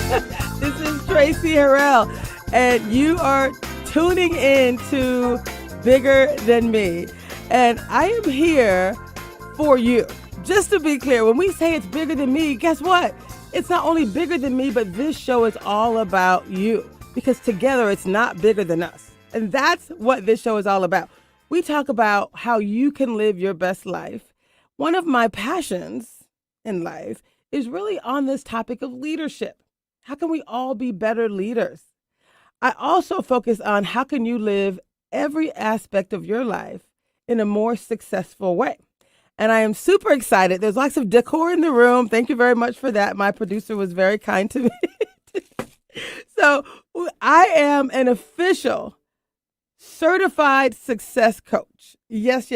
This is Traci Harrell, and you are tuning in to Bigger Than Me. And I am here for you. Just to be clear, when we say it's bigger than me, guess what? It's not only bigger than me, but this show is all about you. Because together, it's not bigger than us. And that's what this show is all about. We talk about how you can live your best life. One of my passions in life is really on this topic of leadership. How can we all be better leaders? I also focus on how can you live every aspect of your life in a more successful way. And I am super excited. There's lots of decor in the room. Thank you very much for that. My producer was very kind to me. So I am an official certified success coach. Yes.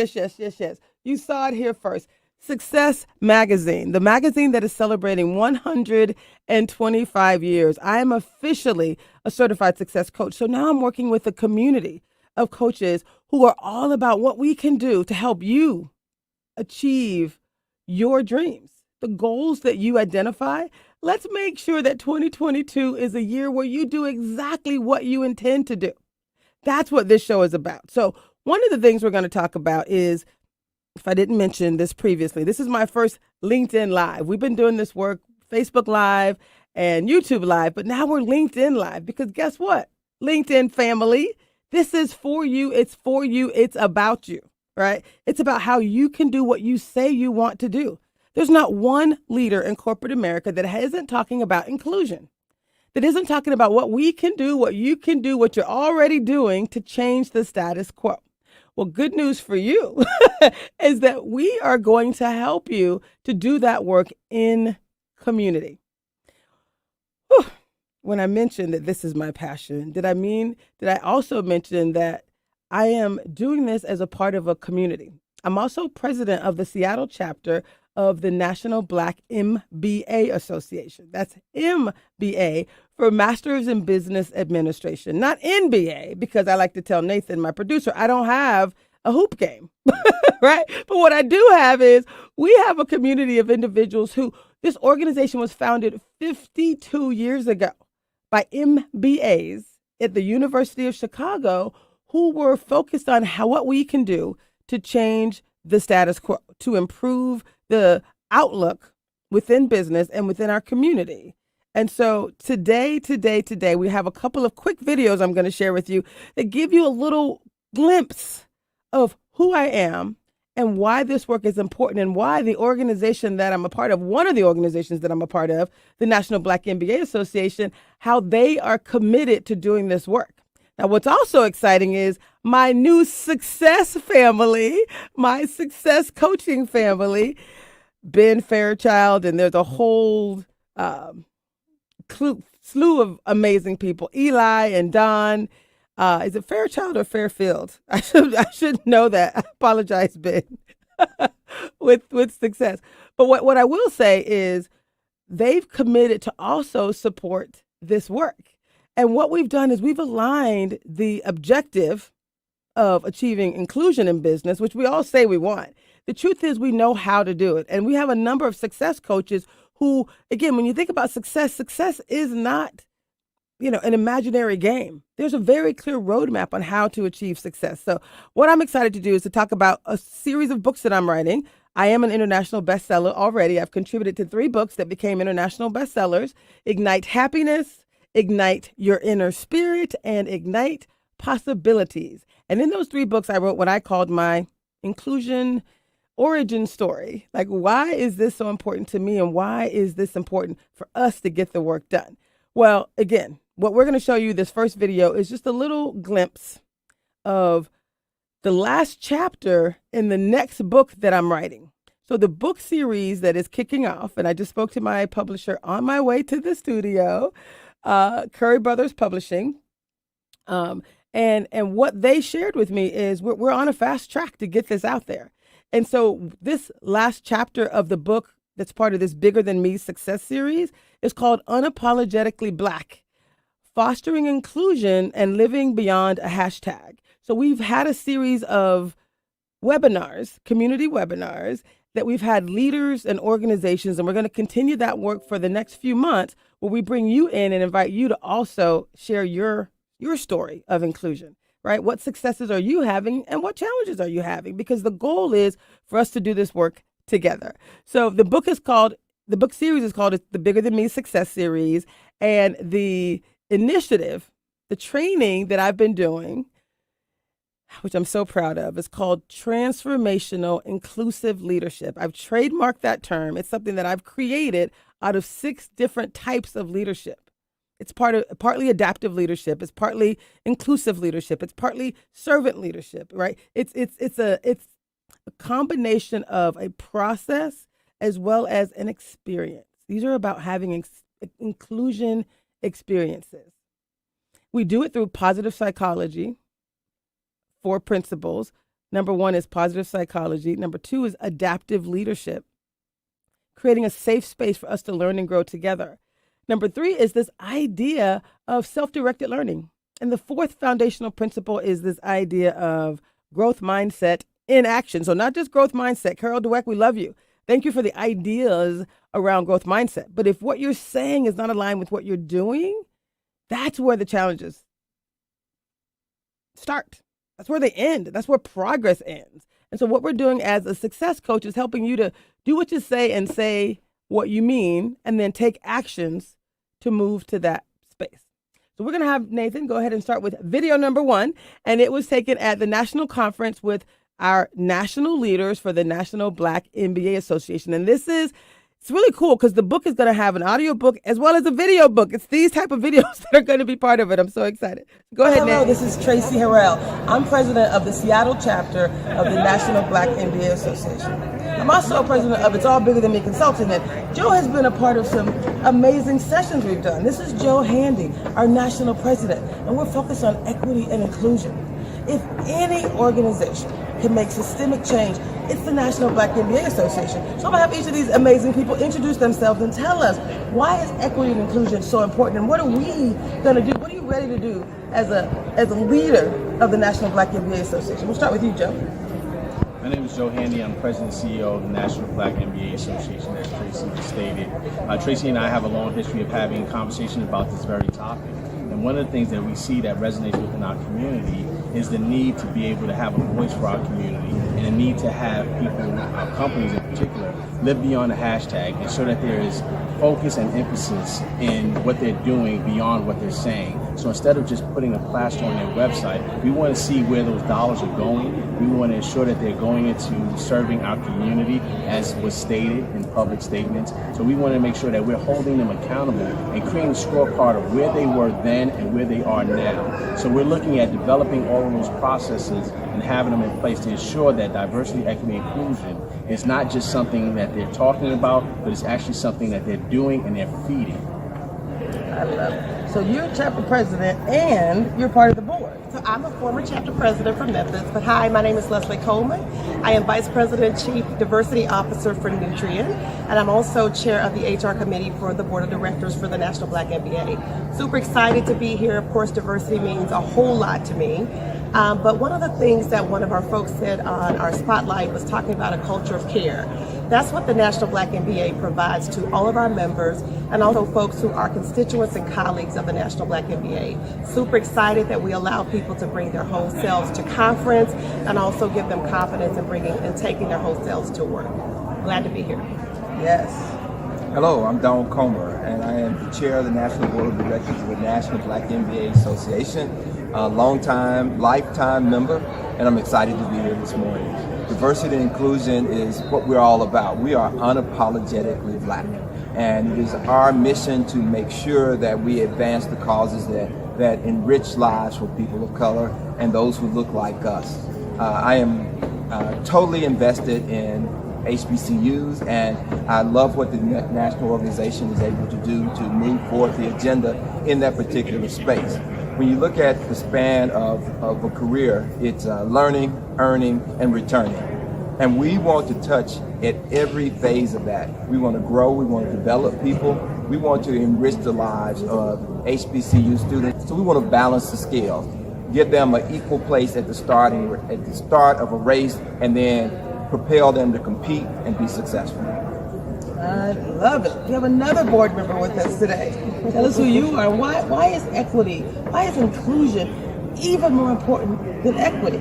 You saw it here first. Success Magazine, the magazine that is celebrating 125 years. I am officially a certified success coach. So now I'm working with a community of coaches who are all about what we can do to help you achieve your dreams, the goals that you identify. Let's make sure that 2022 is a year where you do exactly what you intend to do. That's what this show is about. So one of the things we're going to talk about is, if I didn't mention this previously, this is my first LinkedIn Live. We've been doing this work, Facebook Live and YouTube Live, but now we're LinkedIn Live because guess what? LinkedIn family, this is for you. It's for you. It's about you, right? It's about how you can do what you say you want to do. There's not one leader in corporate America that isn't talking about inclusion, that isn't talking about what we can do, what you can do, what you're already doing to change the status quo. Well, good news for you is that we are going to help you to do that work in community. Whew. When I mentioned that this is my passion, did I also mention that I am doing this as a part of a community? I'm also president of the Seattle chapter of the National Black MBA Association. That's MBA for Masters in Business Administration, not NBA, because I like to tell Nathan, my producer, I don't have a hoop game, right? But what I do have is we have a community of individuals who this organization was founded 52 years ago by MBAs at the University of Chicago who were focused on what we can do to change the status quo, to improve the outlook within business and within our community. And so today, we have a couple of quick videos I'm going to share with you that give you a little glimpse of who I am and why this work is important and why the organization that I'm a part of, one of the organizations that I'm a part of, the National Black MBA Association, how they are committed to doing this work. Now, what's also exciting is my new success family, my success coaching family, Ben Fairchild, and there's a whole slew of amazing people. Eli and Don. Is it Fairchild or Fairfield? I should know that. I apologize, Ben, with success. But what I will say is they've committed to also support this work. And what we've done is we've aligned the objective of achieving inclusion in business, which we all say we want. The truth is we know how to do it. And we have a number of success coaches who, again, when you think about success is not, an imaginary game. There's a very clear roadmap on how to achieve success. So what I'm excited to do is to talk about a series of books that I'm writing. I am an international bestseller already. I've contributed to 3 books that became international bestsellers: Ignite Happiness, Ignite Your Inner Spirit, and Ignite Possibilities. And in those 3 books, I wrote what I called my inclusion origin story. Like, why is this so important to me? And why is this important for us to get the work done? Well, again, what we're going to show you this first video is just a little glimpse of the last chapter in the next book that I'm writing. So the book series that is kicking off, and I just spoke to my publisher on my way to the studio, Curry Brothers Publishing. And what they shared with me is we're on a fast track to get this out there. And so this last chapter of the book that's part of this Bigger Than Me success series is called Unapologetically Black: Fostering Inclusion and Living Beyond a Hashtag. So we've had a series of webinars, community webinars, that we've had leaders and organizations, and we're going to continue that work for the next few months, where we bring you in and invite you to also share your story of inclusion, right? What successes are you having and what challenges are you having? Because the goal is for us to do this work together. So the book series is called The Bigger Than Me Success Series, and the initiative, the training that I've been doing, which I'm so proud of, is called Transformational Inclusive Leadership. I've trademarked that term. It's something that I've created out of 6 different types of leadership. It's partly adaptive leadership. It's partly inclusive leadership. It's partly servant leadership, right? It's a combination of a process as well as an experience. These are about having inclusion experiences. We do it through positive psychology. 4 principles. Number 1 is positive psychology. Number 2 is adaptive leadership, creating a safe space for us to learn and grow together. Number 3 is this idea of self-directed learning. And the 4th foundational principle is this idea of growth mindset in action. So not just growth mindset. Harrell Dweck, we love you. Thank you for the ideas around growth mindset. But if what you're saying is not aligned with what you're doing, that's where the challenges start. That's where they end. That's where progress ends. And so what we're doing as a success coach is helping you to do what you say and say what you mean, and then take actions to move to that space. So we're going to have Nathan go ahead and start with video number 1. And it was taken at the national conference with our national leaders for the National Black MBA Association. And it's really cool because the book is going to have an audio book as well as a video book. It's these type of videos that are going to be part of it. I'm so excited. Go ahead, Hello, this is Traci Harrell. I'm president of the Seattle chapter of the National Black MBA Association. I'm also president of It's All Bigger Than Me Consulting, and Joe has been a part of some amazing sessions we've done. This is Joe Handy, our national president, and we're focused on equity and inclusion. If any organization can make systemic change, it's the National Black MBA Association. So I'm gonna have each of these amazing people introduce themselves and tell us, why is equity and inclusion so important, and what are we gonna do? What are you ready to do as a leader of the National Black MBA Association? We'll start with you, Joe. My name is Joe Handy. I'm President and CEO of the National Black MBA Association, as Traci stated. Traci and I have a long history of having conversations about this very topic. And one of the things that we see that resonates within our community is the need to be able to have a voice for our community, and the need to have people, our companies in particular, live beyond the hashtag and show that there is focus and emphasis in what they're doing beyond what they're saying. So instead of just putting a plaster on their website, we want to see where those dollars are going. We want to ensure that they're going into serving our community, as was stated in public statements. So we want to make sure that we're holding them accountable and creating a scorecard of where they were then and where they are now. So we're looking at developing all of those processes and having them in place to ensure that diversity, equity, and inclusion is not just something that they're talking about, but it's actually something that they're doing and they're feeding. I love it. So you're chapter president and you're part of the board. So I'm a former chapter president for Memphis, but hi, my name is Leslie Coleman. I am Vice President, Chief Diversity Officer for Nutrien, and I'm also chair of the HR committee for the Board of Directors for the National Black MBA. Super excited to be here. Of course, diversity means a whole lot to me. But one of the things that one of our folks said on our spotlight was talking about a culture of care. That's what the National Black MBA provides to all of our members, and also folks who are constituents and colleagues of the National Black MBA. Super excited that we allow people to bring their whole selves to conference, and also give them confidence in bringing and taking their whole selves to work. Glad to be here. Yes. Hello, I'm Donald Comer, and I am the chair of the National Board of Directors of the National Black MBA Association, a long-time, lifetime member, and I'm excited to be here this morning. Diversity and inclusion is what we're all about. We are unapologetically black, and it is our mission to make sure that we advance the causes that enrich lives for people of color and those who look like us. I am totally invested in HBCUs, and I love what the national organization is able to do to move forward the agenda in that particular space. When you look at the span of a career, it's learning, earning, and returning. And we want to touch at every phase of that. We want to grow, we want to develop people, we want to enrich the lives of HBCU students. So we want to balance the scales, give them an equal place at the start of a race, and then propel them to compete and be successful. I love it. We have another board member with us today. Tell us who you are. Why is equity, why is inclusion even more important than equity?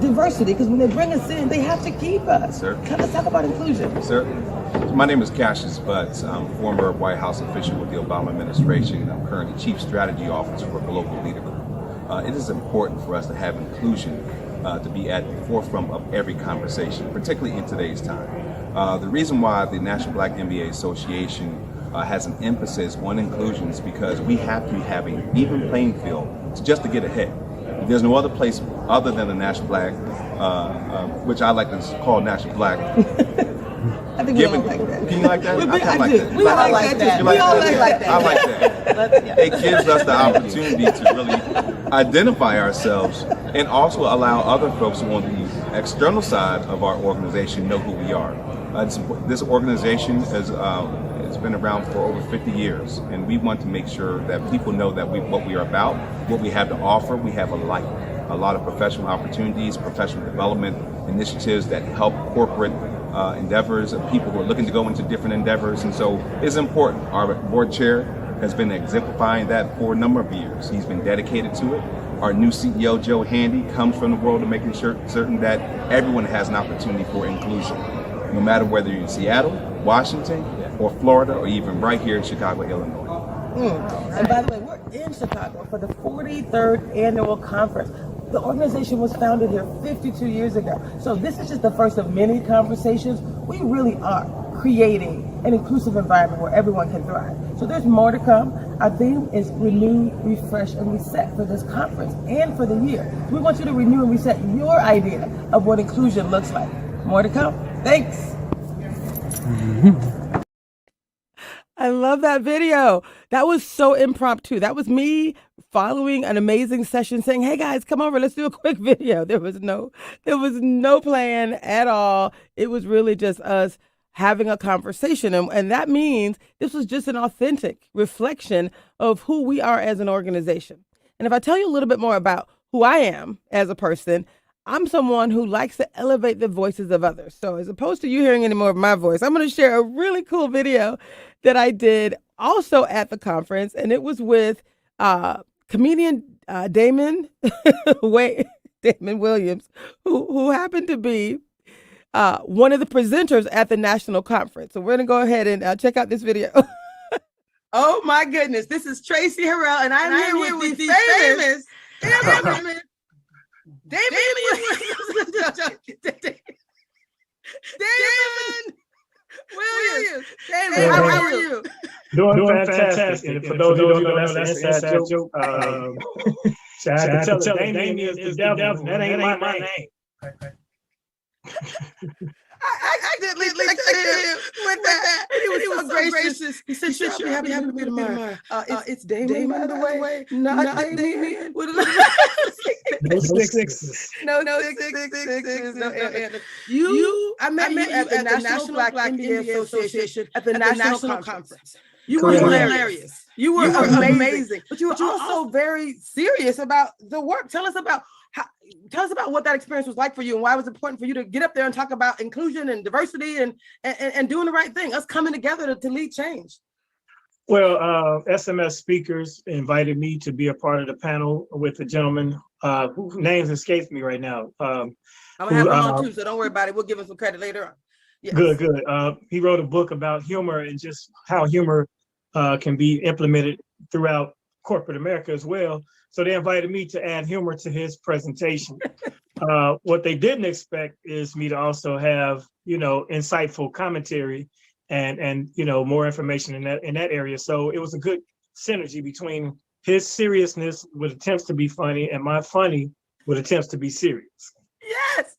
Diversity, because when they bring us in, they have to keep us. Sir. Let's talk about inclusion. Sir, my name is Cassius Butts. I'm former White House official with the Obama administration. I'm currently Chief Strategy Officer for Global Leader Group. It is important for us to have inclusion to be at the forefront of every conversation, particularly in today's time. The reason why the National Black MBA Association has an emphasis on inclusion is because we have to have an even playing field just to get ahead. There's no other place other than the National Black, which I like to call National Black. I think we all like that. Can you like that? I like do. that. We all like that. You like We all that? like that. I like that. It gives us the opportunity to really identify ourselves and also allow other folks on the external side of our organization know who we are. This organization has been around for over 50 years, and we want to make sure that people know that what we are about, what we have to offer. We have a lot of professional opportunities, professional development initiatives that help corporate endeavors and people who are looking to go into different endeavors. And so it's important. Our board chair has been exemplifying that for a number of years. He's been dedicated to it. Our new CEO, Joe Handy, comes from the world of making certain that everyone has an opportunity for inclusion, no matter whether you're in Seattle, Washington, or Florida, or even right here in Chicago, Illinois. And by the way, we're in Chicago for the 43rd annual conference. The organization was founded here 52 years ago. So this is just the first of many conversations. We really are creating an inclusive environment where everyone can thrive. So there's more to come. Our theme is renew, refresh, and reset for this conference and for the year. We want you to renew and reset your idea of what inclusion looks like. More to come. Thanks. I love that video. That was so impromptu. That was me following an amazing session saying, hey guys, come over, let's do a quick video. There was no plan at all. It was really just us having a conversation. And that means this was just an authentic reflection of who we are as an organization. And if I tell you a little bit more about who I am as a person, I'm someone who likes to elevate the voices of others. So as opposed to you hearing any more of my voice, I'm going to share a really cool video that I did also at the conference. And it was with comedian Damon Williams, who happened to be one of the presenters at the national conference. So we're going to go ahead and check out this video. Oh my goodness. This is Traci, Harrell, and I'm here with the famous Damon Williams. Damon, how are you? Doing fantastic. And for those who don't know, that's an inside joke. I had to tell Damien is the devil. That ain't my name. I did with that. He was so gracious. He said, "Sure, be happy to be tomorrow." It's Damon, by the way, not Damien. No sixes. No sixes. No. I met you at the National Black MBA Association at the National Conference. You were hilarious. You were amazing. But you were also very serious about the work. Tell us about what that experience was like for you and why it was important for you to get up there and talk about inclusion and diversity and doing the right thing, us coming together to lead change. Well, SMS speakers invited me to be a part of the panel with a gentleman whose name escapes me right now. I'm gonna have him on too, so don't worry about it. We'll give him some credit later on. Yes. Good. He wrote a book about humor and just how humor can be implemented throughout corporate America as well. So they invited me to add humor to his presentation. What they didn't expect is me to also have, insightful commentary and more information in that area. So it was a good synergy between his seriousness with attempts to be funny and my funny with attempts to be serious. Yes,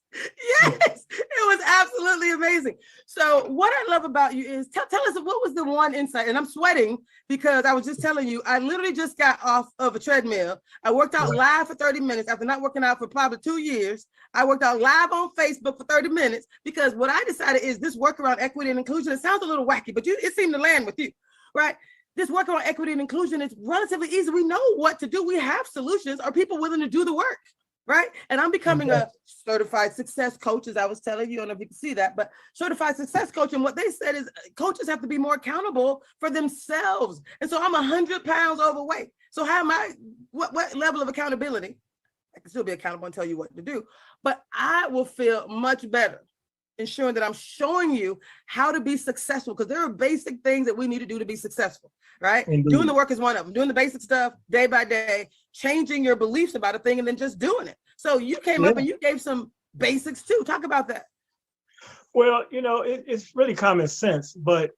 it was absolutely amazing. So what I love about you is tell us what was the one insight, and I'm sweating because I was just telling you, I literally just got off of a treadmill. I worked out live for 30 minutes after not working out for probably 2 years. I worked out live on Facebook for 30 minutes because what I decided is this work around equity and inclusion, it sounds a little wacky, but it seemed to land with you, right? This work around equity and inclusion is relatively easy. We know what to do. We have solutions. Are people willing to do the work? right? And I'm becoming Okay. a certified success coach, as I was telling you. I don't know if you can see that, but certified success coach. And what they said is coaches have to be more accountable for themselves. And so I'm 100 pounds overweight. So how am I, what level of accountability? I can still be accountable and tell you what to do, but I will feel much better ensuring that I'm showing you how to be successful, because there are basic things that we need to do to be successful, right? Indeed. Doing the work is one of them. Doing the basic stuff day by day, changing your beliefs about a thing, and then just doing it. So you came up and you gave some basics too. Talk about that. Well, it's really common sense, but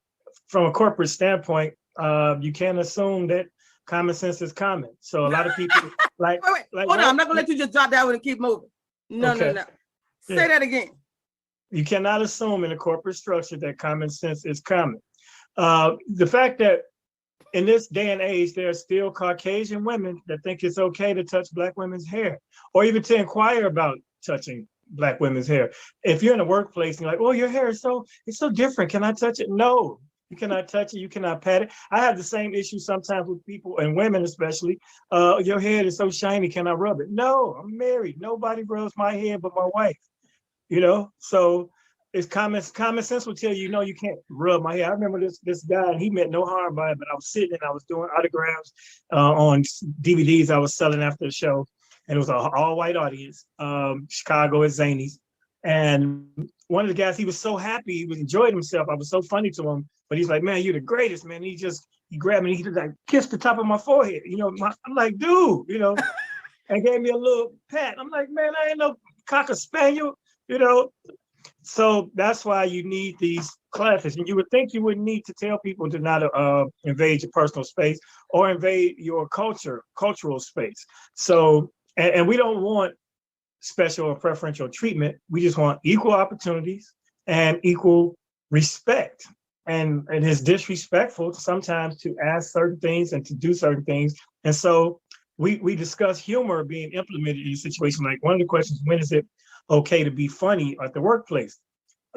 from a corporate standpoint, you can't assume that common sense is common. So a lot of people Wait, hold on. I'm not gonna let you just drop that one and keep moving. No. Say that again. You cannot assume in a corporate structure that common sense is common. The fact that in this day and age, there are still Caucasian women that think it's okay to touch Black women's hair, or even to inquire about touching Black women's hair. If you're in a workplace and you're like, oh, your hair is it's so different. Can I touch it? No, you cannot touch it. You cannot pat it. I have the same issue sometimes with people, and women especially. Your hair is so shiny. Can I rub it? No, I'm married. Nobody rubs my hair but my wife. So it's common sense will tell you, no, you can't rub my hair. I remember this guy, and he meant no harm by it, but I was sitting and I was doing autographs on DVDs I was selling after the show, and it was an all-white audience, Chicago at Zany's. And one of the guys, he was so happy, he enjoyed himself. I was so funny to him, but he's like, man, you're the greatest, man. He grabbed me, he just like kissed the top of my forehead. I'm like, dude, and gave me a little pat. I'm like, man, I ain't no Cocker Spaniel. So that's why you need these classes. And you would think you wouldn't need to tell people to not invade your personal space or invade your cultural space. So, and we don't want special or preferential treatment. We just want equal opportunities and equal respect. And it's disrespectful sometimes to ask certain things and to do certain things. And so we discuss humor being implemented in a situation like one of the questions, when is it okay to be funny at the workplace?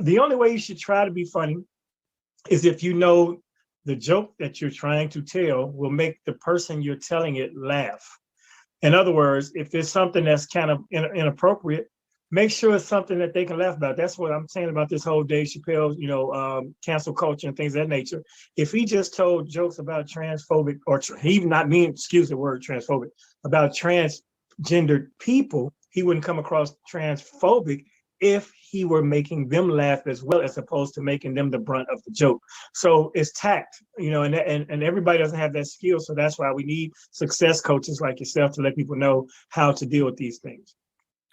The only way you should try to be funny is if you know the joke that you're trying to tell will make the person you're telling it laugh. In other words, if there's something that's kind of inappropriate, make sure it's something that they can laugh about. That's what I'm saying about this whole Dave Chappelle, cancel culture and things of that nature. If he just told jokes about transphobic, or he not mean, excuse the word transphobic, about transgendered people, he wouldn't come across transphobic if he were making them laugh as well, as opposed to making them the brunt of the joke. So it's tact, and everybody doesn't have that skill. So that's why we need success coaches like yourself to let people know how to deal with these things.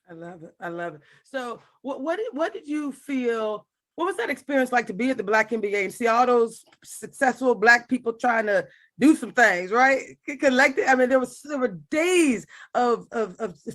I love it. So what did you feel? What was that experience like to be at the Black MBA and see all those successful Black people trying to do some things, right? Collected. I mean, there were days of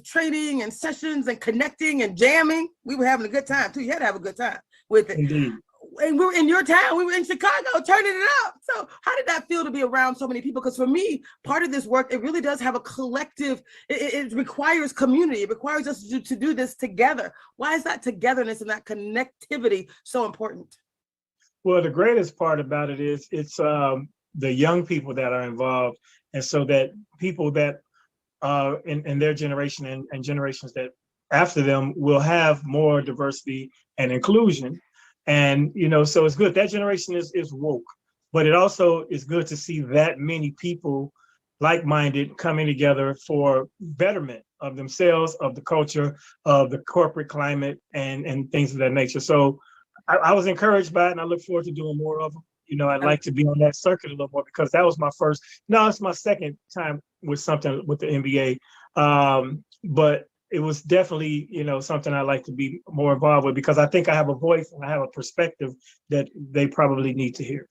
training and sessions and connecting and jamming. We were having a good time too. You had to have a good time with it. Indeed. And we were in your town. We were in Chicago turning it up. So how did that feel to be around so many people? Because for me, part of this work, it really does have a collective, it requires community. It requires us to do this together. Why is that togetherness and that connectivity so important? Well, the greatest part about it is it's the young people that are involved. And so that people that in their generation and generations that after them will have more diversity and inclusion. And, so it's good. That generation is woke, but it also is good to see that many people like-minded coming together for betterment of themselves, of the culture, of the corporate climate, and things of that nature. So I was encouraged by it, and I look forward to doing more of them. I'd like to be on that circuit a little more, because that was it's my second time with something with the NBA. But it was definitely, something I like to be more involved with, because I think I have a voice and I have a perspective that they probably need to hear.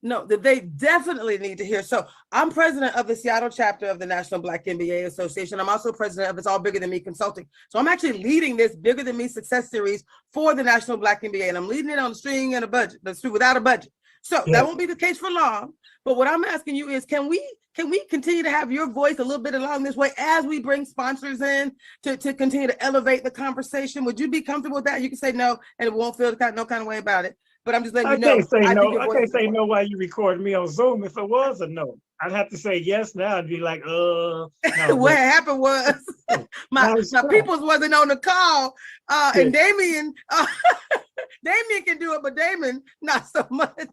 No, that they definitely need to hear. So I'm president of the Seattle chapter of the National Black MBA Association. I'm also president of It's All Bigger Than Me Consulting. So I'm actually leading this Bigger Than Me Success Series for the National Black MBA, and I'm leading it on a string and a budget, without a budget. So that won't be the case for long. But what I'm asking you is, can we continue to have your voice a little bit along this way as we bring sponsors in to continue to elevate the conversation? Would you be comfortable with that? You can say no, and it won't feel no kind of way about it. But I'm just letting you know. I can't say no while you record me on Zoom if it was a no. I'd have to say yes now and be like, no. What happened was my peoples wasn't on the call, and Damien, Damien can do it, but Damon not so much.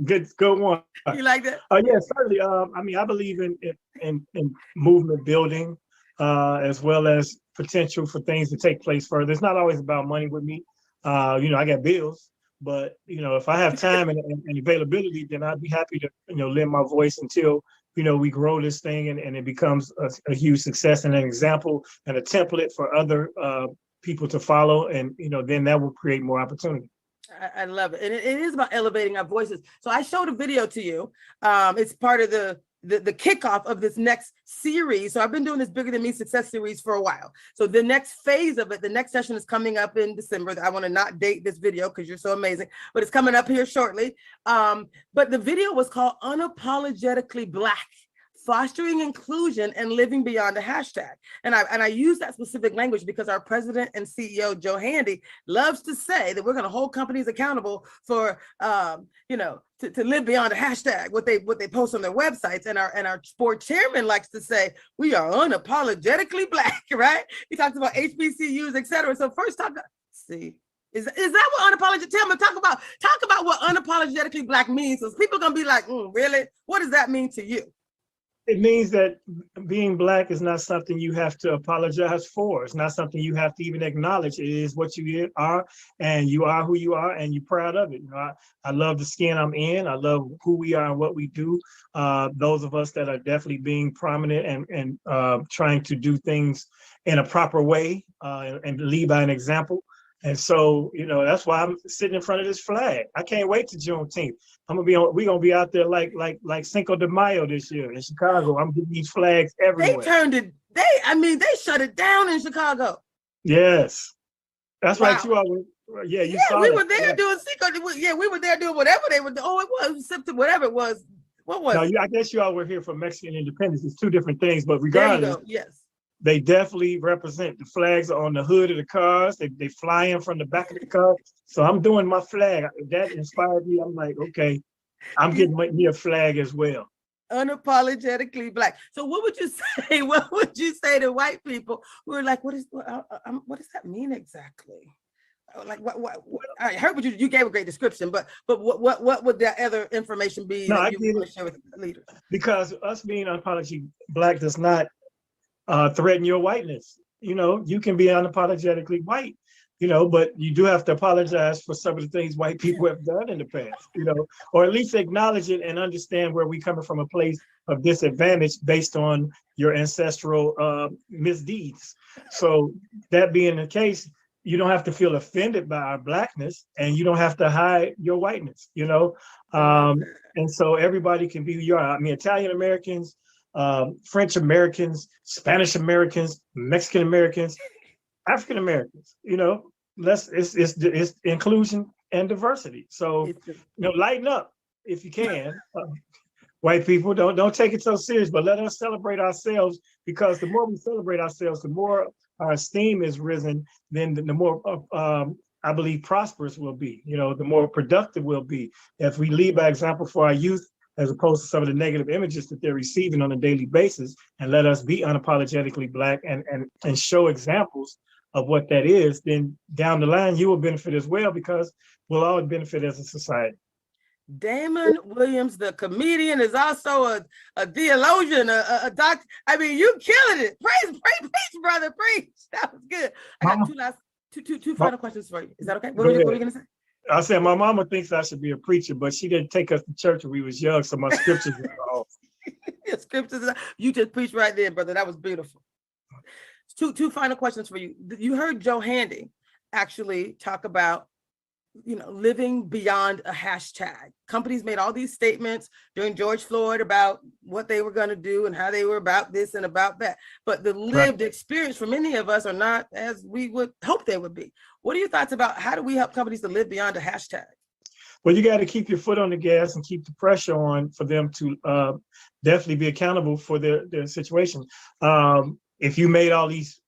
Good one. You like that? Yeah, certainly. I mean, I believe in movement building, as well as potential for things to take place further. It's not always about money with me. I got bills, but if I have time and availability, then I'd be happy to lend my voice until we grow this thing and it becomes a huge success and an example and a template for other people to follow, and then that will create more opportunity. I love it. And it is about elevating our voices. So I showed a video to you. It's part of the kickoff of this next series. So I've been doing this Bigger Than Me Success series for a while. So the next phase of it, the next session is coming up in December. I want to not date this video because you're so amazing, but it's coming up here shortly. But the video was called Unapologetically Black: Fostering Inclusion and Living Beyond a Hashtag. And I use that specific language because our president and CEO, Joe Handy, loves to say that we're going to hold companies accountable for, to live beyond a hashtag, what they post on their websites. And our board chairman likes to say, we are unapologetically Black, right? He talks about HBCUs, et cetera. So first is that what unapologetic? Tell me, talk about what unapologetically Black means. So people are going to be like, really? What does that mean to you? It means that being Black is not something you have to apologize for. It's not something you have to even acknowledge. It is what you are, and you are who you are, and you're proud of it. I love the skin I'm in. I love who we are and what we do. Those of us that are definitely being prominent and trying to do things in a proper way and lead by an example. And so, that's why I'm sitting in front of this flag. I can't wait to Juneteenth. We're gonna be out there like Cinco de Mayo this year in Chicago. I'm getting these flags everywhere. They shut it down in Chicago. Yes. That's wow. Right, you all you saw we that. were there doing Cinco. Yeah, we were there doing whatever they were doing. Oh, it was whatever it was. What was it? I guess you all were here for Mexican independence. It's two different things, but regardless. There you go. Yes. They definitely represent. The flags are on the hood of the cars. They fly in from the back of the car. So I'm doing my flag. That inspired me. I'm like, okay, I'm getting me a flag as well. Unapologetically Black. So what would you say? What would you say to white people who are like, what does that mean exactly? Like what I heard what you gave a great description, but what would that other information be that you want to share with leaders? Because us being unapologetically Black does not threaten your whiteness. You can be unapologetically white, but you do have to apologize for some of the things white people have done in the past, or at least acknowledge it and understand where we coming from a place of disadvantage based on your ancestral misdeeds. So that being the case, you don't have to feel offended by our Blackness, and you don't have to hide your whiteness, and so everybody can be who you are. I mean, Italian Americans, French Americans, Spanish Americans, Mexican Americans, African Americans, it's inclusion and diversity. So, lighten up if you can. White people, don't take it so serious, but let us celebrate ourselves, because the more we celebrate ourselves, the more our esteem is risen, then the more I believe prosperous we'll be, the more productive we'll be. If we lead by example for our youth, as opposed to some of the negative images that they're receiving on a daily basis, and let us be unapologetically Black and show examples of what that is, then down the line, you will benefit as well, because we'll all benefit as a society. Damon Williams, the comedian, is also a theologian, a doctor. I mean, you killing it. Preach, brother, preach. That was good. I got two final questions for you. Is that okay? What were you going to say? I said, my mama thinks I should be a preacher, but she didn't take us to church when we was young, so my scriptures are off. Your scriptures, you just preached right there, brother. That was beautiful. Two final questions for you. You heard Joe Handy actually talk about, living beyond a hashtag. Companies made all these statements during George Floyd about what they were going to do and how they were about this and about that. But the lived experience for many of us are not as we would hope they would be. What are your thoughts about how do we help companies to live beyond a hashtag? Well, you got to keep your foot on the gas and keep the pressure on for them to definitely be accountable for their situation. If you made all these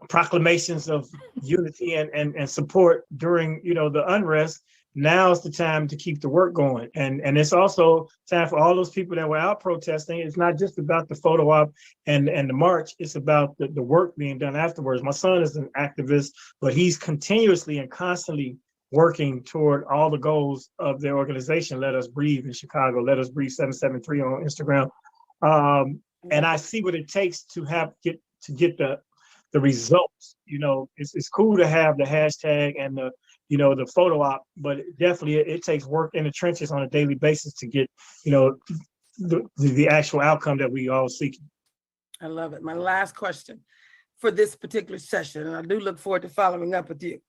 proclamations of unity and support during, the unrest, now's the time to keep the work going. And it's also time for all those people that were out protesting. It's not just about the photo op and the march. It's about the work being done afterwards. My son is an activist, but he's continuously and constantly working toward all the goals of their organization. Let Us Breathe in Chicago, Let Us Breathe 773 on Instagram. And I see what it takes to get the results. You know, it's cool to have the hashtag and the photo op, but definitely it takes work in the trenches on a daily basis to get, the actual outcome that we all seek. I love it. My last question for this particular session, and I do look forward to following up with you.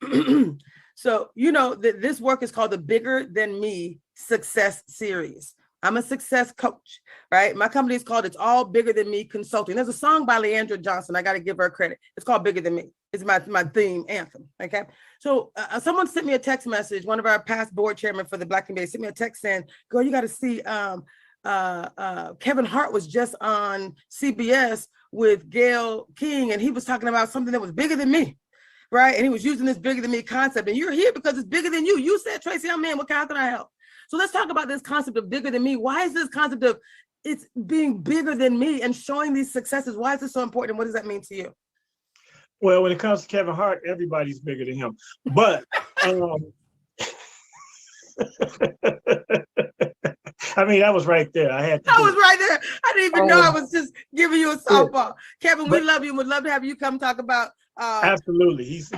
So, this work is called the Bigger Than Me Success Series. I'm a success coach, right? My company is called It's All Bigger Than Me Consulting. There's a song by Leandra Johnson. I got to give her credit. It's called Bigger Than Me. It's my theme anthem, okay? So someone sent me a text message. One of our past board chairmen for the Black MBA sent me a text saying, girl, you got to see Kevin Hart was just on CBS with Gayle King, and he was talking about something that was bigger than me, right? And he was using this bigger than me concept. And you're here because it's bigger than you. You said, Traci, I'm in. How can I help? So let's talk about this concept of bigger than me. Why is this concept of it's being bigger than me and showing these successes? Why is this so important? And what does that mean to you? Well, when it comes to Kevin Hart, everybody's bigger than him. But I mean, that was right there. I was right there. I didn't even know I was just giving you a softball. Kevin, we love you and would love to have you come talk about. Absolutely. He's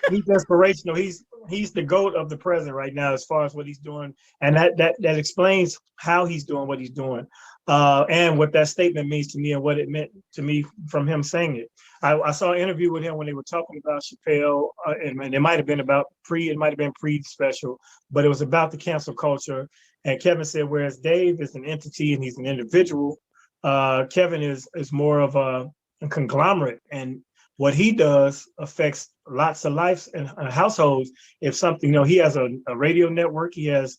inspirational. He's the GOAT of the present right now as far as what he's doing. And that explains how he's doing what he's doing. And what that statement means to me and what it meant to me from him saying it. I saw an interview with him when they were talking about Chappelle, and it might have been pre-special, but it was about the cancel culture. And Kevin said, whereas Dave is an entity and he's an individual, Kevin is more of a conglomerate. And what he does affects lots of lives and households. If something, he has a radio network, he has,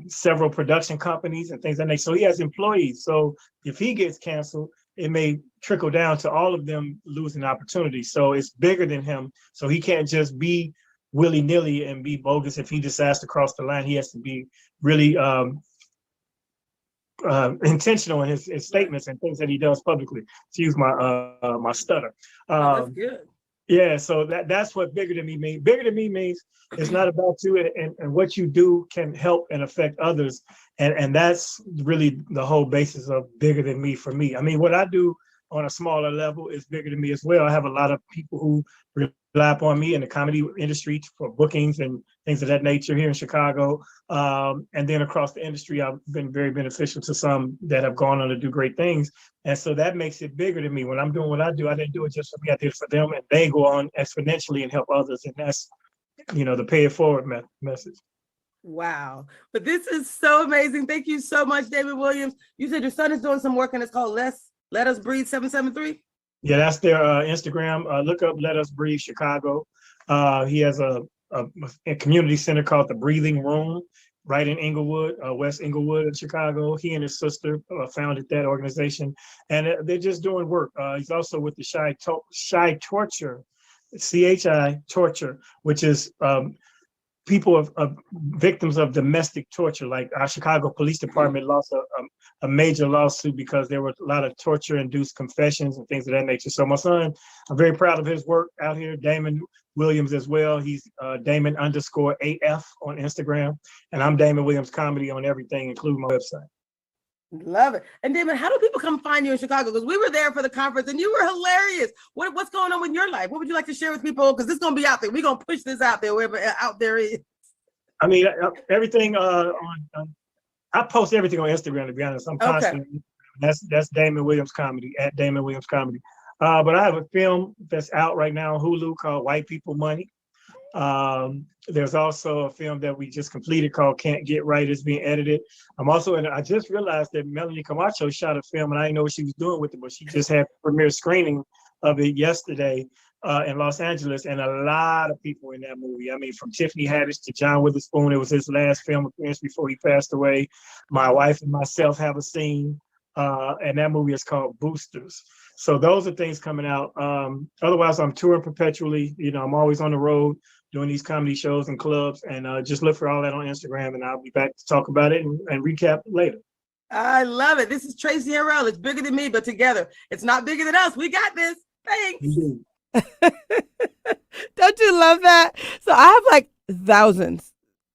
several production companies and things like that. So he has employees. So if he gets canceled, it may trickle down to all of them losing opportunities. So it's bigger than him. So he can't just be willy-nilly and be bogus. If he decides to cross the line, he has to be really intentional in his statements and things that he does publicly. Excuse my stutter. That's good. Yeah, so that's what bigger than me means. Bigger than me means it's not about you, and what you do can help and affect others. And that's really the whole basis of bigger than me for me. I mean, what I do on a smaller level is bigger than me as well. I have a lot of people who rely upon me in the comedy industry for bookings and things of that nature here in Chicago. And then across the industry, I've been very beneficial to some that have gone on to do great things. And so that makes it bigger than me. When I'm doing what I do, I didn't do it just for me, I did it for them, and they go on exponentially and help others. And that's, the pay it forward message. Wow. But this is so amazing. Thank you so much, David Williams. You said your son is doing some work and it's called Let Us Breathe 773? Yeah, that's their Instagram. Look up Let Us Breathe Chicago. He has a community center called the Breathing Room right in Inglewood, West Inglewood in Chicago. He and his sister founded that organization, and they're just doing work. He's also with the Shy Torture, CHI Torture, which is people of victims of domestic torture. Like our Chicago Police Department lost a major lawsuit because there were a lot of torture-induced confessions and things of that nature. So my son, I'm very proud of his work out here. Damon Williams as well. He's Damon_AF on Instagram, and I'm Damon Williams Comedy on everything, including my website. Love it. And Damon, how do people come find you in Chicago? Because we were there for the conference and you were hilarious. What's going on with your life? What would you like to share with people? Because it's going to be out there. We're going to push this out there wherever out there is. I mean, everything I post everything on Instagram, to be honest. I'm constantly, that's Damon Williams Comedy, at Damon Williams Comedy. But I have a film that's out right now on Hulu called White People Money. There's also a film that we just completed called Can't Get Right. It's being edited. I just realized that Melanie Camacho shot a film and I didn't know what she was doing with it, but she just had premiere screening of it yesterday in Los Angeles, and a lot of people in that movie. I mean, from Tiffany Haddish to John Witherspoon. It was his last film appearance before he passed away. My wife and myself have a scene, and that movie is called Boosters. So those are things coming out. Otherwise, I'm touring perpetually. I'm always on the road doing these comedy shows and clubs. And just look for all that on Instagram, and I'll be back to talk about it and recap later. I love it. This is Traci Harrell. It's bigger than me, but together it's not bigger than us. We got this. Thanks. Don't you love that? So I have like thousands,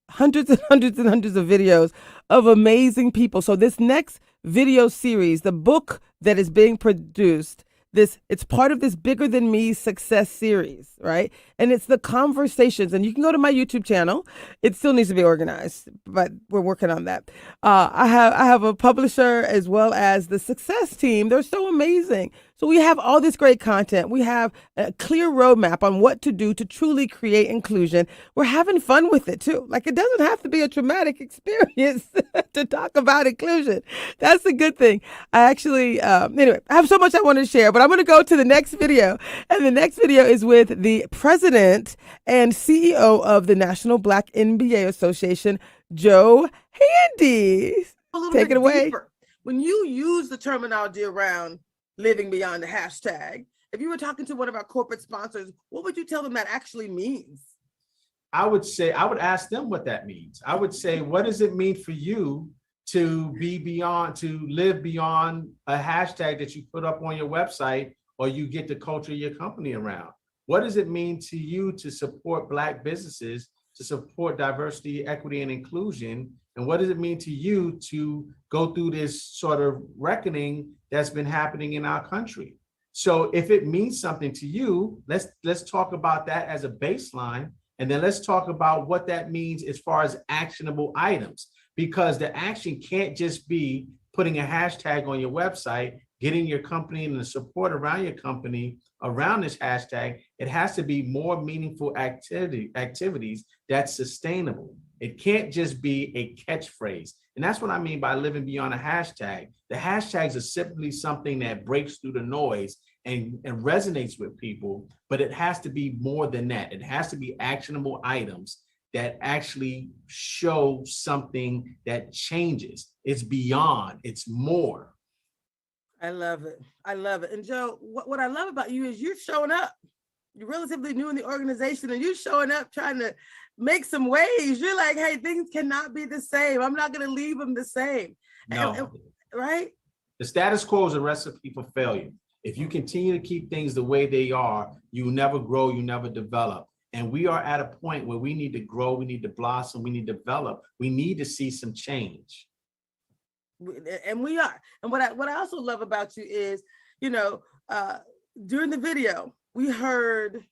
hundreds and hundreds and hundreds of videos of amazing people. So this next video series, the book that is being produced, it's part of this Bigger Than Me success series, right? And it's the conversations, and you can go to my YouTube channel. It still needs to be organized, but we're working on that. I have a publisher as well as the success team. They're so amazing. So we have all this great content. We have a clear roadmap on what to do to truly create inclusion. We're having fun with it too. Like, it doesn't have to be a traumatic experience to talk about inclusion. That's a good thing. I actually, anyway, I have so much I want to share, but I'm going to go to the next video. And the next video is with the president and CEO of the National Black NBA Association, Joe Handy. Take it away. Deeper. When you use the terminology around living beyond the hashtag, if you were talking to one of our corporate sponsors, what would you tell them that actually means? I would ask them what that means. I would say, what does it mean for you to live beyond a hashtag that you put up on your website or you get the culture of your company around? What does it mean to you to support Black businesses, to support diversity, equity, and inclusion? And what does it mean to you to go through this sort of reckoning that's been happening in our country? So if it means something to you, let's talk about that as a baseline. And then let's talk about what that means as far as actionable items, because the action can't just be putting a hashtag on your website, getting your company and the support around your company around this hashtag. It has to be more meaningful activities that's sustainable. It can't just be a catchphrase. And that's what I mean by living beyond a hashtag. The hashtags are simply something that breaks through the noise and resonates with people, but it has to be more than that. It has to be actionable items that actually show something that changes. It's beyond, it's more. I love it. I love it. And Joe, what I love about you is you're showing up. You're relatively new in the organization and you're showing up trying to make some waves. You're like, hey, things cannot be the same. I'm not going to leave them the same. No. Right? The status quo is a recipe for failure. If you continue to keep things the way they are, you never grow, you never develop. And we are at a point where we need to grow, we need to blossom, we need to develop. We need to see some change. And we are. And what I also love about you is, during the video, we heard,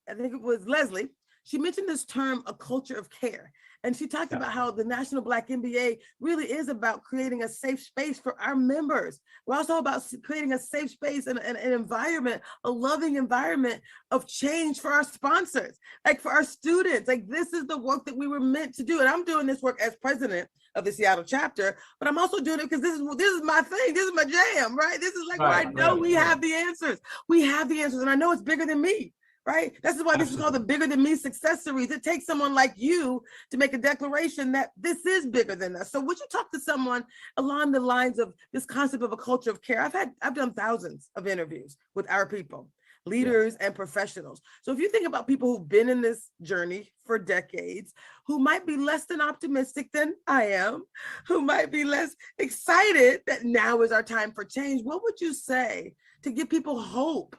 I think it was Leslie, she mentioned this term, a culture of care. And she talked about how the National Black NBA really is about creating a safe space for our members. We're also about creating a safe space and an environment, a loving environment of change for our sponsors, like for our students. Like, this is the work that we were meant to do. And I'm doing this work as president of the Seattle chapter, but I'm also doing it because this is my thing. This is my jam, right? This is like where I know we have the answers. We have the answers, and I know it's bigger than me. Right? This is why this is called the Bigger Than Me success series. It takes someone like you to make a declaration that this is bigger than us. So would you talk to someone along the lines of this concept of a culture of care? I've done thousands of interviews with our people, leaders and professionals. So if you think about people who've been in this journey for decades, who might be less than optimistic than I am, who might be less excited that now is our time for change, what would you say to give people hope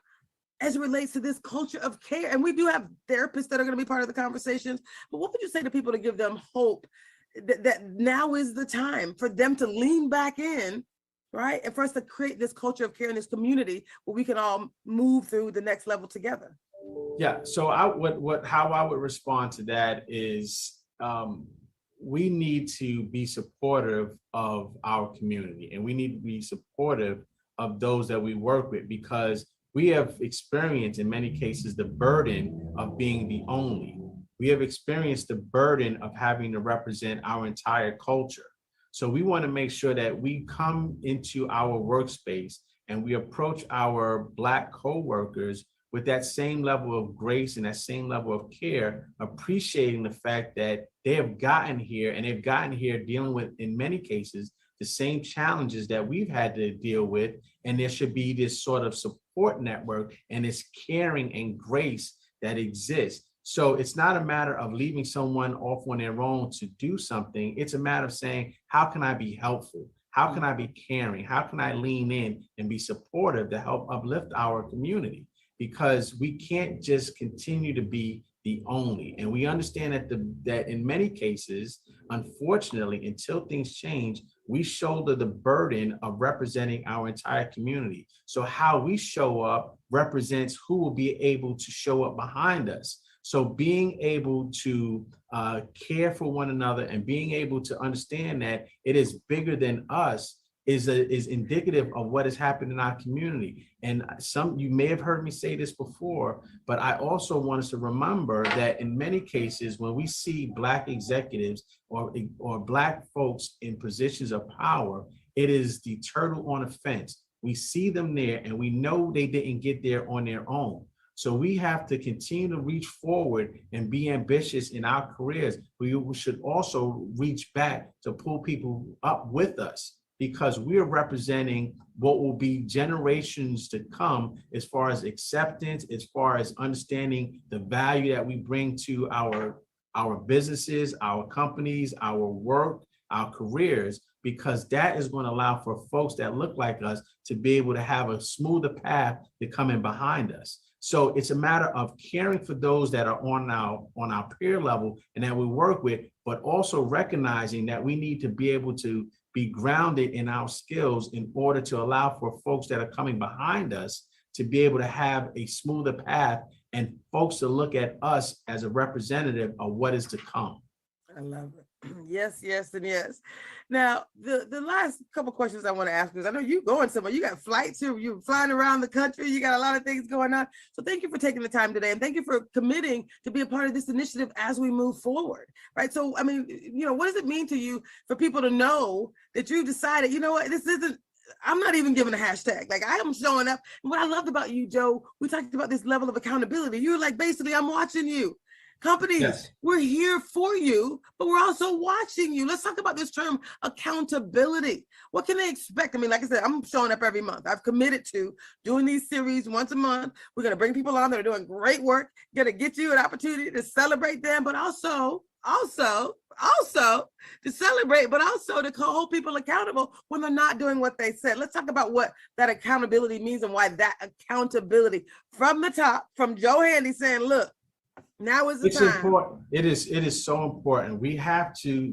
as it relates to this culture of care? And we do have therapists that are going to be part of the conversations, but what would you say to people to give them hope that now is the time for them to lean back in, right? And for us to create this culture of care in this community where we can all move through the next level together. Yeah, so how I would respond to that is we need to be supportive of our community, and we need to be supportive of those that we work with, because we have experienced, in many cases, the burden of being the only. We have experienced the burden of having to represent our entire culture. So we want to make sure that we come into our workspace and we approach our Black coworkers with that same level of grace and that same level of care, appreciating the fact that they have gotten here, and they've gotten here dealing with, in many cases, the same challenges that we've had to deal with. And there should be this sort of support network and this caring and grace that exists. So it's not a matter of leaving someone off on their own to do something. It's a matter of saying, how can I be helpful? How can I be caring? How can I lean in and be supportive to help uplift our community? Because we can't just continue to be the only. And we understand that in many cases, unfortunately, until things change, we shoulder the burden of representing our entire community. So how we show up represents who will be able to show up behind us. So being able to care for one another and being able to understand that it is bigger than us is indicative of what has happened in our community. And you may have heard me say this before, but I also want us to remember that in many cases, when we see Black executives or Black folks in positions of power, it is the turtle on a fence. We see them there and we know they didn't get there on their own. So we have to continue to reach forward and be ambitious in our careers. We should also reach back to pull people up with us, because we are representing what will be generations to come as far as acceptance, as far as understanding the value that we bring to our businesses, our companies, our work, our careers, because that is going to allow for folks that look like us to be able to have a smoother path to come in behind us. So it's a matter of caring for those that are on our peer level and that we work with, but also recognizing that we need to be able to be grounded in our skills in order to allow for folks that are coming behind us to be able to have a smoother path and folks to look at us as a representative of what is to come. I love it. Yes, yes, and yes. Now, the last couple questions I want to ask is, I know you're going somewhere. You got flights here. You're flying around the country. You got a lot of things going on. So thank you for taking the time today. And thank you for committing to be a part of this initiative as we move forward, right? So, I mean, what does it mean to you for people to know that you decided, you know what, I'm not even giving a hashtag. Like, I am showing up. And what I loved about you, Joe, we talked about this level of accountability. You're like, basically, I'm watching you. Companies, yes, we're here for you, but we're also watching you. Let's talk about this term, accountability. What can they expect? I mean, like I said, I'm showing up every month. I've committed to doing these series once a month. We're going to bring people on that are doing great work, going to get you an opportunity to celebrate them, but also to celebrate, but also to hold people accountable when they're not doing what they said. Let's talk about what that accountability means and why that accountability from the top, from Joe Handy saying, look, now is the time. It's important. It is so important. We have to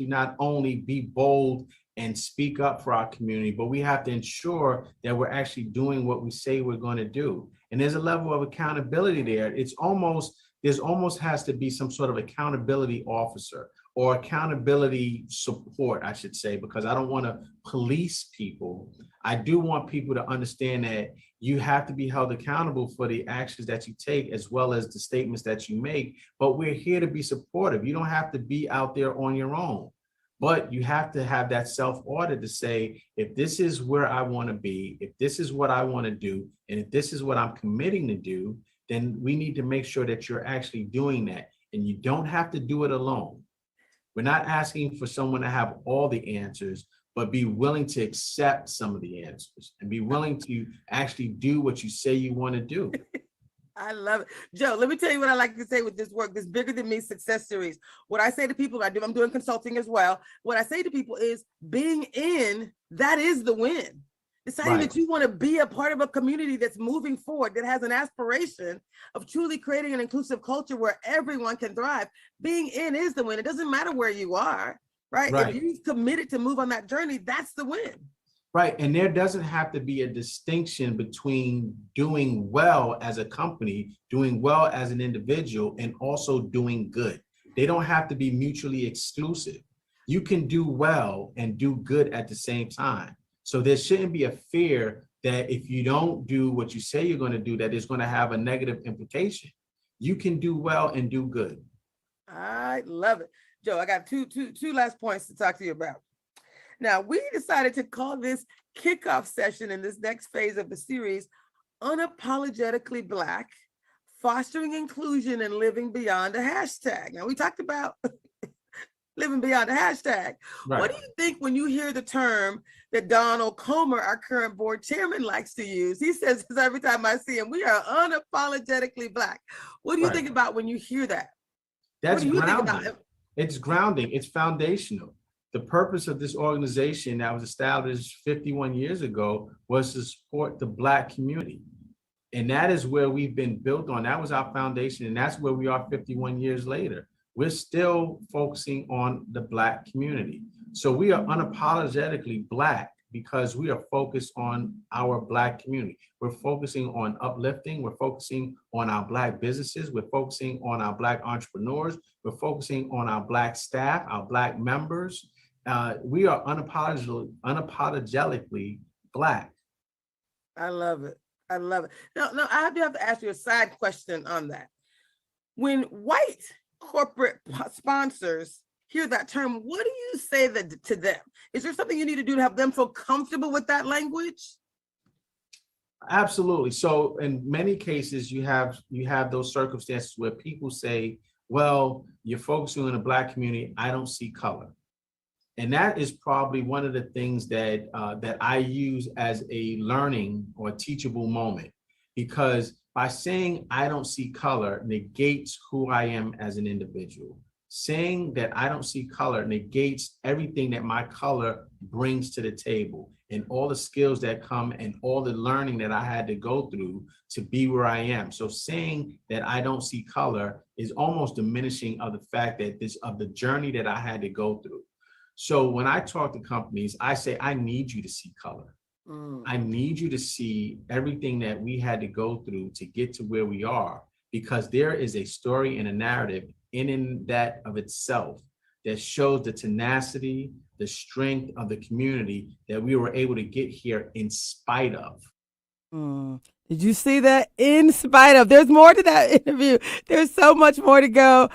not only be bold and speak up for our community, but we have to ensure that we're actually doing what we say we're going to do. And there's a level of accountability there. There's almost has to be some sort of accountability officer or accountability support, I should say, because I don't want to police people. I do want people to understand that you have to be held accountable for the actions that you take as well as the statements that you make, but we're here to be supportive. You don't have to be out there on your own, but you have to have that self-audit to say, if this is where I want to be, if this is what I want to do, and if this is what I'm committing to do, then we need to make sure that you're actually doing that. And you don't have to do it alone. We're not asking for someone to have all the answers, but be willing to accept some of the answers and be willing to actually do what you say you want to do. I love it. Joe, let me tell you what I like to say with this work, this Bigger Than Me success series. What I say to people, I'm doing consulting as well. What I say to people is being in, that is the win. Deciding that you want to be a part of a community that's moving forward, that has an aspiration of truly creating an inclusive culture where everyone can thrive. Being in is the win. It doesn't matter where you are, right? If you've committed to move on that journey, that's the win. Right. And there doesn't have to be a distinction between doing well as a company, doing well as an individual, and also doing good. They don't have to be mutually exclusive. You can do well and do good at the same time. So there shouldn't be a fear that if you don't do what you say you're going to do, that is going to have a negative implication. You can do well and do good. I love it. Joe, I got two last points to talk to you about. Now, we decided to call this kickoff session in this next phase of the series, Unapologetically Black, Fostering Inclusion and Living Beyond a Hashtag. Now, we talked about living beyond the hashtag. What Right. do you think when you hear the term that Donald Comer, our current board chairman, likes to use? He says this every time I see him. We are unapologetically Black. What do you Right. think about when you hear that? That's What do you think about grounding. it? It's grounding. It's foundational. The purpose of this organization that was established 51 years ago was to support the Black community. And that is where we've been built on. That was our foundation. And that's where we are 51 years later. We're still focusing on the Black community. So we are unapologetically Black because we are focused on our Black community. We're focusing on uplifting. We're focusing on our Black businesses. We're focusing on our Black entrepreneurs. We're focusing on our Black staff, our Black members. We are unapologetically Black. I love it. I love it. No, I have to ask you a side question on that. When white corporate sponsors hear that term, what do you say to them? Is there something you need to do to help them feel comfortable with that language? Absolutely. So in many cases, you have those circumstances where people say, well, you're focusing on the Black community. I don't see color. And that is probably one of the things that I use as a learning or teachable moment, because by saying I don't see color negates who I am as an individual. Saying that I don't see color negates everything that my color brings to the table and all the skills that come and all the learning that I had to go through to be where I am. So saying that I don't see color is almost diminishing of the fact that of the journey that I had to go through. So when I talk to companies, I say, I need you to see color. I need you to see everything that we had to go through to get to where we are, because there is a story and a narrative in that of itself that shows the tenacity, the strength of the community that we were able to get here in spite of. Did you see that? In spite of. There's more to that interview. There's so much more to go.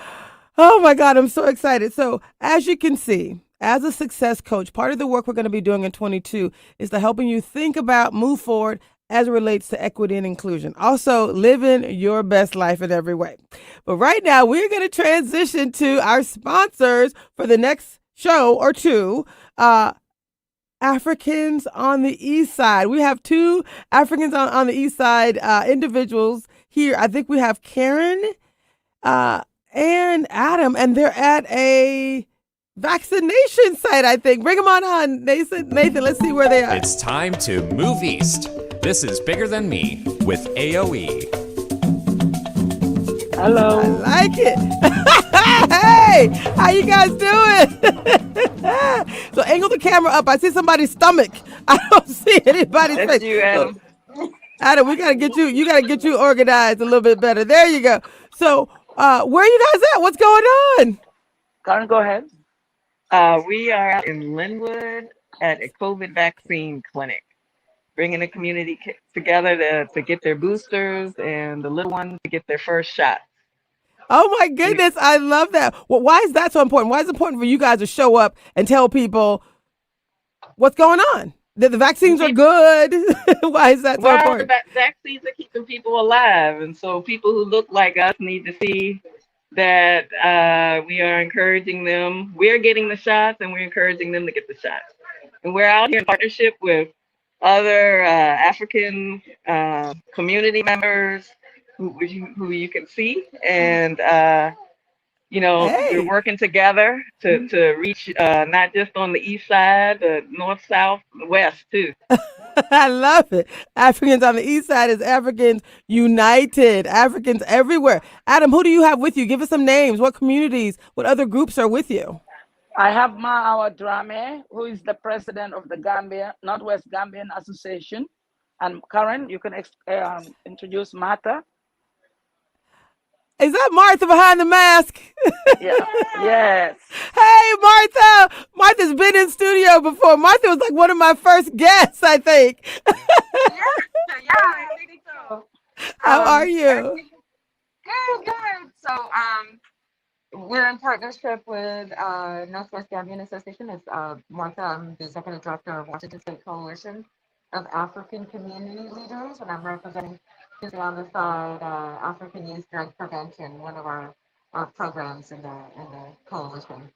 Oh my God, I'm so excited. So as you can see, as a success coach, part of the work we're going to be doing in 22 is to helping you think about, move forward as it relates to equity and inclusion. Also, living your best life in every way. But right now, we're going to transition to our sponsors for the next show or two. Africans on the East Side. We have two Africans on the East Side individuals here. I think we have Karen and Adam, and they're at a vaccination site, I think. Bring them on, Nathan, let's see where they are. It's time to move east. This is Bigger Than Me with AOE. Hello. I like it. Hey, how you guys doing? So angle the camera up. I see somebody's stomach. I don't see anybody's face. That's you, Adam. Adam, you gotta get you organized a little bit better. There you go. So where are you guys at? What's going on? Karen, go ahead. We are out in Linwood at a COVID vaccine clinic, bringing the community together to get their boosters and the little ones to get their first shot. Oh my goodness, I love that. Well, why is that so important? Why is it important for you guys to show up and tell people what's going on? That the vaccines are good. Why is that so important? The vaccines are keeping people alive, and so people who look like us need to see that we are encouraging them. We're getting the shots, and we're encouraging them to get the shots. And we're out here in partnership with other African community members who you can see, and we're working together to reach not just on the east side, the north, south, the west too. I love it. Africans on the East Side is Africans United. Africans everywhere. Adam, who do you have with you? Give us some names. What communities, what other groups are with you? I have Maawa Drame, who is the president of the Gambia, Northwest Gambian Association. And Karen, you can introduce Martha. Is that Martha behind the mask? Yeah. Yes. Hey, Martha. Martha's been in studio before. Martha was like one of my first guests, I think. Yeah, I think so. How are you? Good. So, we're in partnership with Northwest Gambian Association. It's Martha. I'm the executive director of Washington State Coalition of African Community Leaders, and I'm representing on the side African Youth Drug Prevention, one of our programs in the coalition.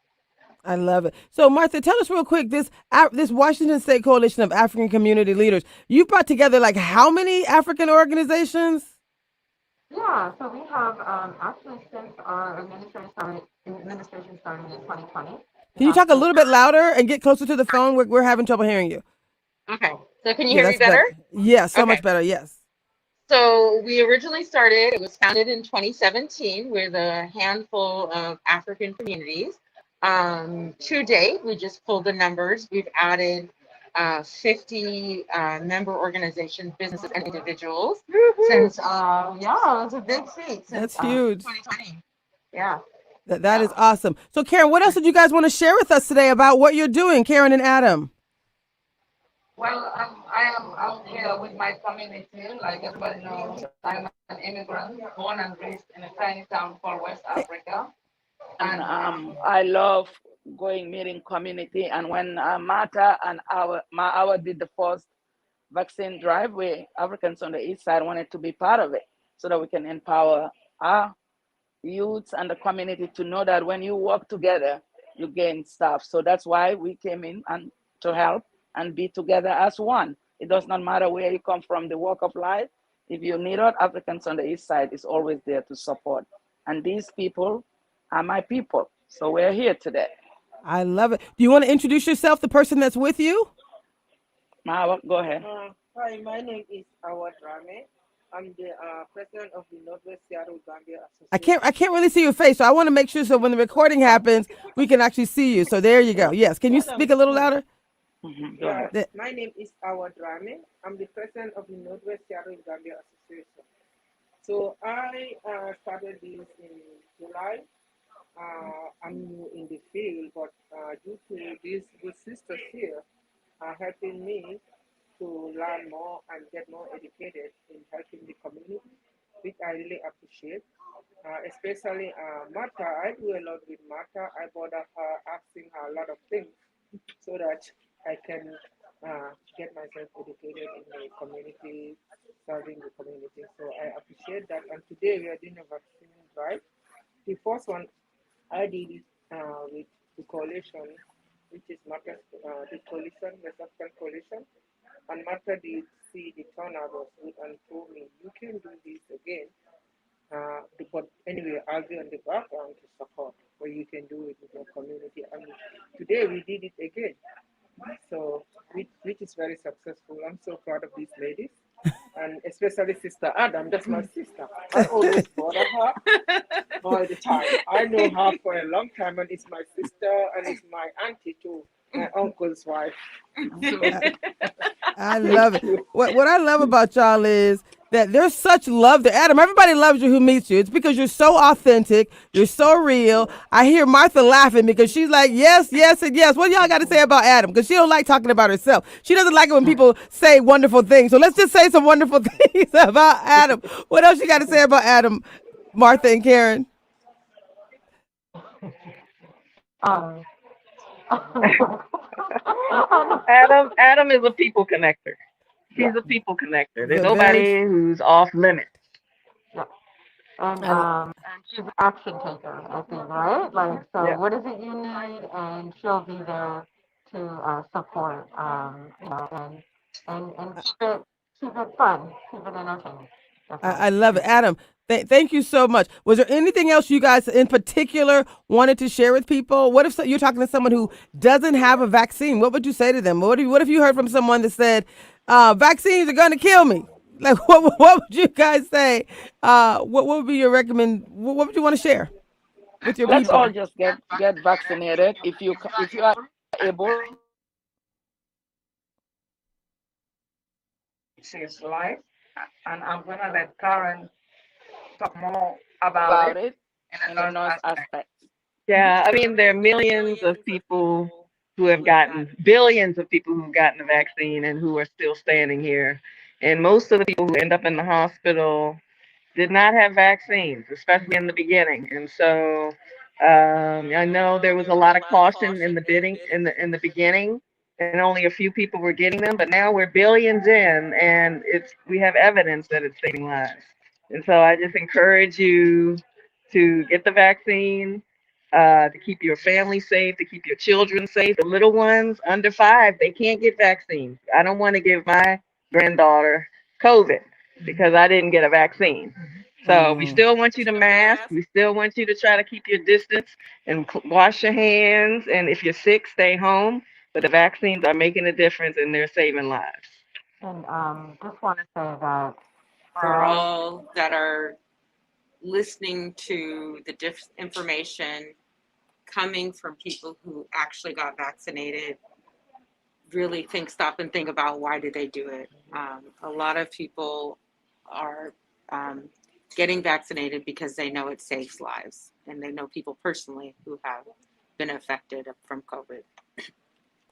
I love it. So, Martha, tell us real quick this Washington State Coalition of African Community Leaders. You brought together like how many African organizations? Yeah, so we have actually since our administration started in 2020, we Can you have talk a little bit louder and get closer to the phone? We're having trouble hearing you. okay. So can you Yeah, hear me that's better? better. Yeah, so Okay. much better. Yes. So we originally started, it was founded in 2017 with a handful of African communities. To date, we just pulled the numbers. We've added 50 member organizations, businesses, and individuals since, yeah, it was a big feat since That's huge. 2020. Yeah. That is awesome. So, Karen, what else did you guys want to share with us today about what you're doing, Karen and Adam? Well, I'm here with my community. Like everybody knows, I'm an immigrant, born and raised in a tiny town called West Africa. And I love going meeting community. And when Martha and our did the first vaccine drive, we Africans on the East Side wanted to be part of it so that we can empower our youths and the community to know that when you work together, you gain stuff. So that's why we came in and to help and be together as one. It does not matter where you come from, the walk of life. If you need out, Africans on the East Side is always there to support. And these people are my people. So we're here today. I love it. Do you want to introduce yourself, the person that's with you? Mawa, go ahead. Hi, my name is Awad Rame. I'm the president of the Northwest Seattle Gambia Association. I can't really see your face, so I want to make sure so when the recording happens, we can actually see you. So there you go. Yes. Can you speak a little louder? Yeah, my name is Awad Rame. I'm the president of the Northwest Seattle Gambia Association. So I started this in July. I'm new in the field, but due to these good sisters here helping me to learn more and get more educated in helping the community, which I really appreciate. Especially Martha, I do a lot with Martha. I bother her asking her a lot of things so that I can get myself educated in the community, serving the community. So I appreciate that. And today we are doing a vaccine drive. The first one I did it with the coalition, which is Martha's, the coalition, the African coalition. And Martha did see the turnout was good and told me, you can do this again. But anyway, I'll be on the background to support, or you can do it with your community. And today we did it again. So, which is very successful. I'm so proud of these ladies. And especially Sister Adam, that's my sister. I always bother her all the time. I know her for a long time, and it's my sister and it's my auntie too, my uncle's wife. So, I love it. What I love about y'all is that there's such love there. Adam, everybody loves you who meets you. It's because you're so authentic. You're so real. I hear Martha laughing because she's like, yes, yes, and yes. What y'all got to say about Adam? Because she don't like talking about herself. She doesn't like it when people say wonderful things. So let's just say some wonderful things about Adam. What else you got to say about Adam, Martha and Karen? Um, Adam is a people connector. He's a people connector. There's nobody who's off limits. and she's an action taker, I think, right? Like, so what is it you need? And she'll be there to support, and keep it fun, keep it entertaining. I love it. Adam, thank you so much. Was there anything else you guys in particular wanted to share with people? What if you're talking to someone who doesn't have a vaccine? What would you say to them? What if you heard from someone that said, vaccines are going to kill me? Like, what would you guys say? What would be your what would you want to share with your Let's people? all just get vaccinated if you are able. Saves life, and I'm gonna let Karen talk more about it in a nurse aspect. Yeah, I mean, there are millions of people who have gotten, billions of people who've gotten the vaccine and who are still standing here. And most of the people who end up in the hospital did not have vaccines, especially in the beginning. And so I know there was a lot of caution in the beginning, and only a few people were getting them. But now we're billions in, and we have evidence that it's saving lives. And so I just encourage you to get the vaccine. to keep your family safe, to keep your children safe. The little ones under 5, they can't get vaccines. I don't want to give my granddaughter COVID because I didn't get a vaccine. So we still want you to mask. We still want you to try to keep your distance and wash your hands. And if you're sick, stay home. But the vaccines are making a difference and they're saving lives. And just want to say that for all that are listening to the information coming from people who actually got vaccinated, really stop and think about why did they do it. A lot of people are getting vaccinated because they know it saves lives, and they know people personally who have been affected from COVID.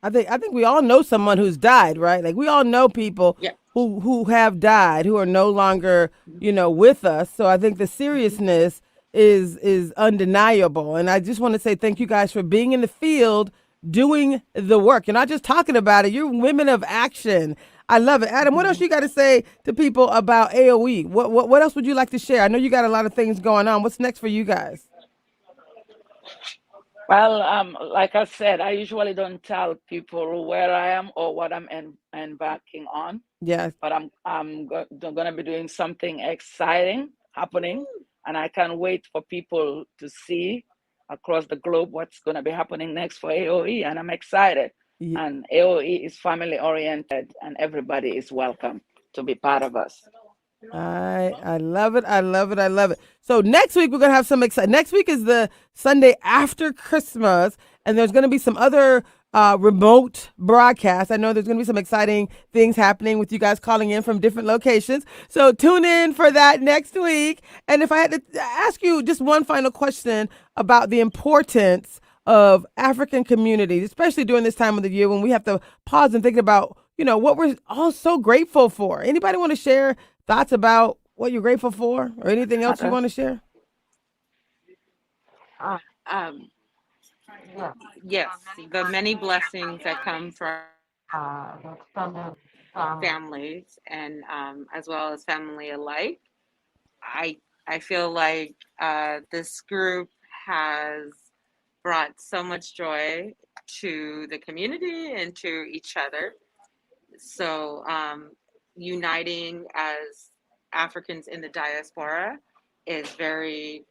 I think we all know someone who's died, right? Like we all know people who have died, who are no longer, with us. So I think the seriousness is undeniable. And I just want to say thank you guys for being in the field doing the work. You're not just talking about it. You're women of action. I love it. Adam, what else you got to say to people about AOE? What else would you like to share? I know you got a lot of things going on. What's next for you guys? Well, like I said, I usually don't tell people where I am or what I'm embarking on. Yes. But I'm going to be doing something exciting happening, and I can't wait for people to see across the globe what's going to be happening next for AOE, and I'm excited. Yeah. And AOE is family oriented, and everybody is welcome to be part of us. I love it. I love it. I love it. So next week we're gonna have some exciting. Next week is the Sunday after Christmas, and there's gonna be some other remote broadcasts. I know there's gonna be some exciting things happening with you guys calling in from different locations. So tune in for that next week. And if I had to ask you just one final question about the importance of African communities, especially during this time of the year when we have to pause and think about, what we're all so grateful for. Anybody want to share thoughts about what you're grateful for or anything else you want to share? Yes, the many blessings that come from extended families and as well as family alike. I feel like this group has brought so much joy to the community and to each other. So uniting as Africans in the diaspora is very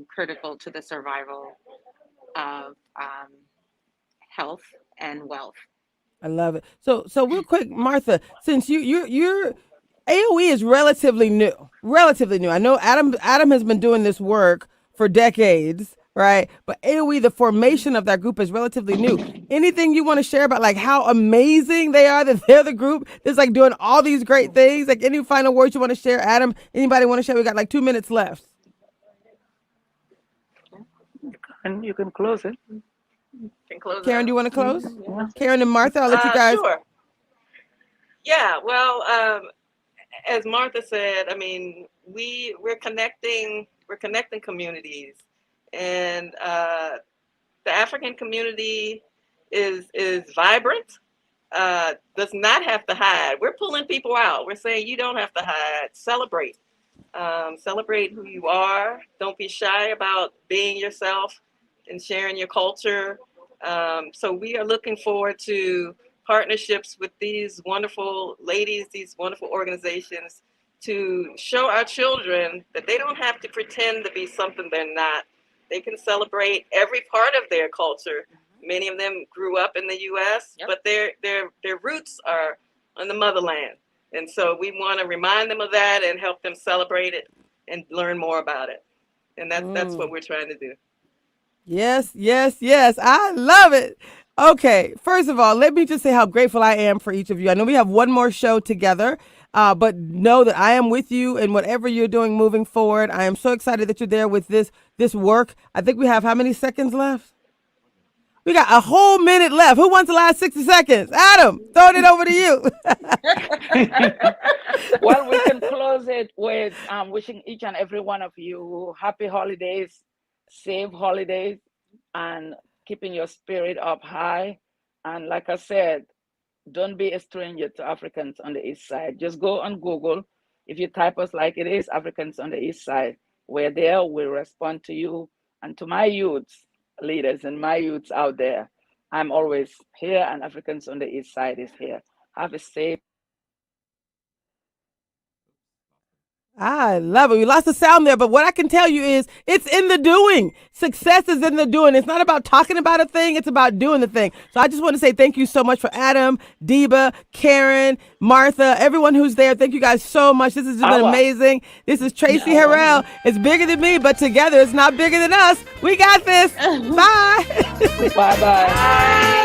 critical to the survival of health and wealth. I love it. So real quick, Martha, since you're AOE is relatively new. I know Adam has been doing this work for decades, right? But AOE, the formation of that group is relatively new. Anything you want to share about like how amazing they are that they're the group that's like doing all these great things? Like any final words you want to share, Adam? Anybody want to share? We got like 2 minutes left. And you can close it. Karen, do you want to close? Yeah. Karen and Martha, I'll let you guys. Sure. Yeah, well, as Martha said, I mean, we're connecting communities, and the African community is vibrant. Does not have to hide. We're pulling people out. We're saying you don't have to hide. Celebrate. Celebrate who you are. Don't be shy about being yourself and sharing your culture. So we are looking forward to partnerships with these wonderful ladies, these wonderful organizations, to show our children that they don't have to pretend to be something they're not. They can celebrate every part of their culture. Many of them grew up in the U.S., but their roots are on the motherland. And so we want to remind them of that and help them celebrate it and learn more about it. And that's what we're trying to do. Yes. I love it. Okay. First of all, let me just say how grateful I am for each of you. I know we have one more show together, but know that I am with you in whatever you're doing moving forward. I am so excited that you're there with this work. I think we have how many seconds left? We got a whole minute left. Who wants the last 60 seconds? Adam, throwing it over to you. Well, we can close it with wishing each and every one of you happy holidays, safe holidays, and keeping your spirit up high. And like I said, don't be a stranger to Africans on the East Side. Just go on Google. If you type us like it is, Africans on the East Side, we're there. We'll respond to you And to my youth leaders and my youths out there, I'm always here, and Africans on the East Side is here. Have a safe. I love it. We lost the sound there, but what I can tell you is it's in the doing. Success is in the doing. It's not about talking about a thing. It's about doing the thing. So I just want to say thank you so much for Adam, Deba, Karen, Martha, everyone who's there. Thank you guys so much. This has been amazing. This is Traci Harrell. It's bigger than me, but together it's not bigger than us. We got this. Bye. Bye-bye.